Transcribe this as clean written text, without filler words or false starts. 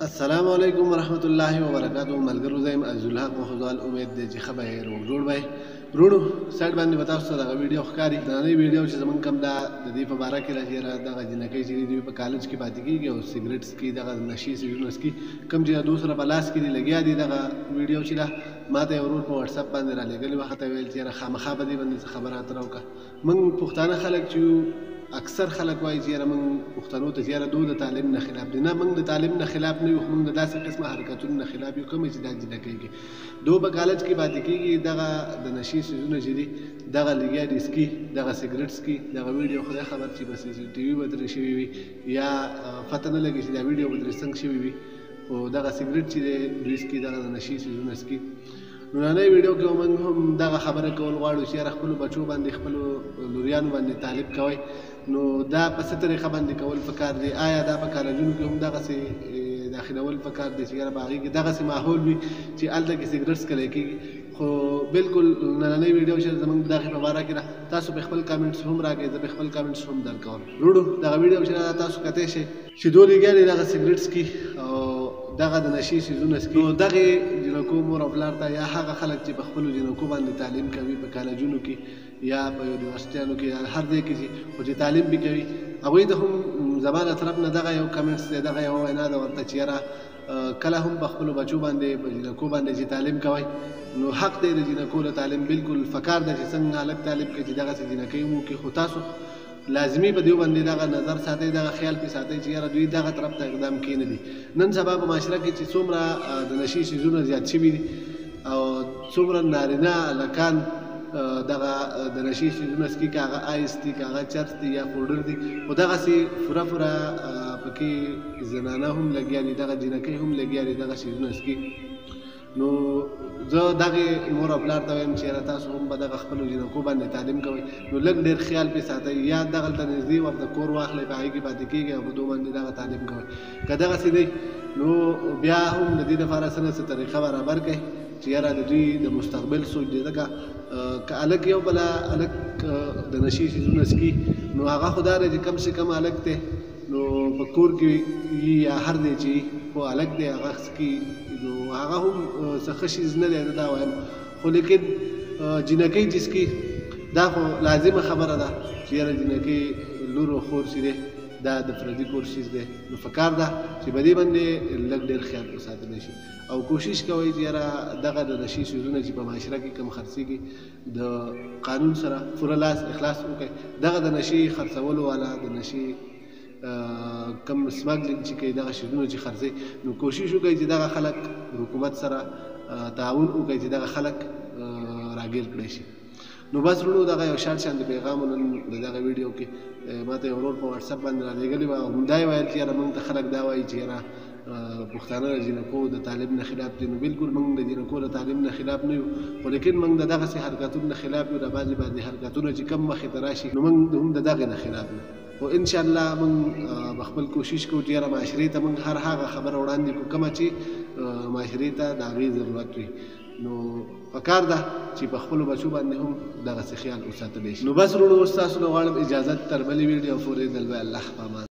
السلام علیکم ورحمت الله وبرکاتہ ملګرو زم ازلحق مخزال امید دی چې خبر جوړ وای ورونو سایت باندې وتاو سره دا ویډیو ښکاری دا نه ویډیو چې زمون کم دا د دې په باره کې راځي را دا جنکې چې دی په کالج کې پاتې کیږي او سیګریټس کې دا نشي سيجونس کې کم چې دوسره بلاس کې لګیا دي دا ویډیو چې دا ماته ورور په واتس اپ باندې را لګل وخت ویل چې خامخا به دې باندې خبرات راوکا من پښتانه خلک چې اکثر خلک وایي چې موږ پښتنو ته زیاره دوه د تعلیم نه خلاف دي نه موږ د تعلیم نه خلاف نه یو موږ د داسې قسمه حرکتونو نه خلاف یو کوم چې دا جده کوي دوه په کالج کې پاتې کېږي دغه د نشي سيزونه چې دي دغه لګیا دي سکي دغه سیګریټس کې دغه ویډیو خدای خبر چې بس سی ټي وي بدري شوی وي یا پته نه لګي چې دا ویډیو بدري څنګه شوی وي او دغه سیګریټ چې دی دوی سکي دغه نشي سيزونه سکي نورانه ویډیو کې موږ هم دغه خبره کول غواړو چې خپل بچو باندې خپل لوریانو باندې طالب کوي نو دا په څه طریقه باندې کول پکار دی آیا دا په کالجونو کې هم دغه سي داخلول پکار دی چې باغی کې دغه سي ماحول وي چې الته کې سیګریټس کړي کېږي خو بالکل نن ویډیو چې زمونږ دغه په اړه کې تاسو په خپل کمنټس هم راکړئ زه په خپل کمنټس هم درکوم وروړو دغه ویډیو چې تاسو کته شي چې دوه لګیا دغه سیګریټس کې او دغه د نشي سيزونه سکي نو دغه جنکو مور او بلار ته یا هغه خلک چې په خپل جنکو باندې تعلیم کوي په کالجونو کې یا په یونیورسيټانو کې هر ځای کې چې تعلیم به کوي هغه د هم زمانه طرف نه دغه یو کمنټس دغه یو وینا د ورته چیرې کله هم په خپل بچو باندې په جنکو باندې چې تعلیم کوي نو حق دی د جنکو له تعلیم بالکل فکر د څنګه الګ تعلیم کې چې دغه جنکې مو کې خو تاسو لازمی په دیو باندې دغه نظر ساتي دغه خیال په ساتي چې یاره دوی دغه طرف ته اقدام کین دي نن سبا په معاشره کې چې څومره د نشي سيزونه زیات شوي دي او څومره نارینه لکان دغه د نشي سيزونه سکي کاغه آیستی کاغه چرستی یا پودر دي او دغه سي فورا پکې زنانه هم لګیا دي دغه جنکې هم لګیا دي دغه سيزونه سکي نو زه دغه مور او پلار ته وایم چې تاسو هم به دغه خپل جنکو باندې تعلیم کوئ نو لږ ډېر خیال پې ساتئ یا دغه ته نږدې ورته کور واخلئ په هغې کې پاتې کېږئ او په دوه باندې دغه تعلیم کوئ که دغسې دی نو بیا هم د دې لپاره څه نه څه طریقه برابر کړئ چې یاره د دوی د مستقبل سوچ دی ځکه که هلک یو بله هلک د نشي سیزونه څکي نو هغه خو دا دی چې کم سے کم هلک دی نو په کور کې یا هر دی چې خو هلک دی هغه څکي نو هغه هم څه ښه شیز نه دی زه دا وایم خو لیکن جنکۍ چې څکي دا خو لازمه خبره ده چې یاره جنکۍ لور او خور چې دی دا د پردي کور شیز دی نو پکار ده چې په دې باندې لږ ډېر خیال وساتلی شي او کوشش کوئ چې یاره دغه د نشي سیزونه چې په معاشره کې کم خرڅېږي د قانون سره پوره لاس اخلاص وکړئ دغه د نشي خرڅولو والا د نشي کم سمګلینګ چې کوي دغه شیزونه چې خرڅوي نو کوشش وکړئ چې دغه خلک حکومت سره تعاون وکړئ چې دغه خلک راګیر کړی شي نو بس ورونو دغه یو شارټ شان د پیغام نن دغه ویډیو کې ماته ورور په واتس اپ باندې را لېږلی وه او همدا یې ویل چې یاره موږ ته خلک دا وایي چې یاره پښتانه د جنکو د تعلیم نه خلاف دي نو بالکل موږ د جنکو د تعلیم نه خلاف نه یو خو لیکن موږ د دغسې حرکتونو نه خلاف یو د بعضې حرکتونه چې کم مخې ته راشي نو موږ هم د دغې نه خلاف یو خو انشاءالله موږ به خپل کوشش کوو چې یاره معاشرې ته موږ هر هغه خبره وړاندې کړو کومه چې معاشرې ته د هغې ضرورت وي نو پکار ده چې په خپلو بچو باندې هم دغسې خیال وساتلی شي نو بس وروڼو اوس تاسو نه غواړم اجازت تر بلې ویډیو پورې د الله په امان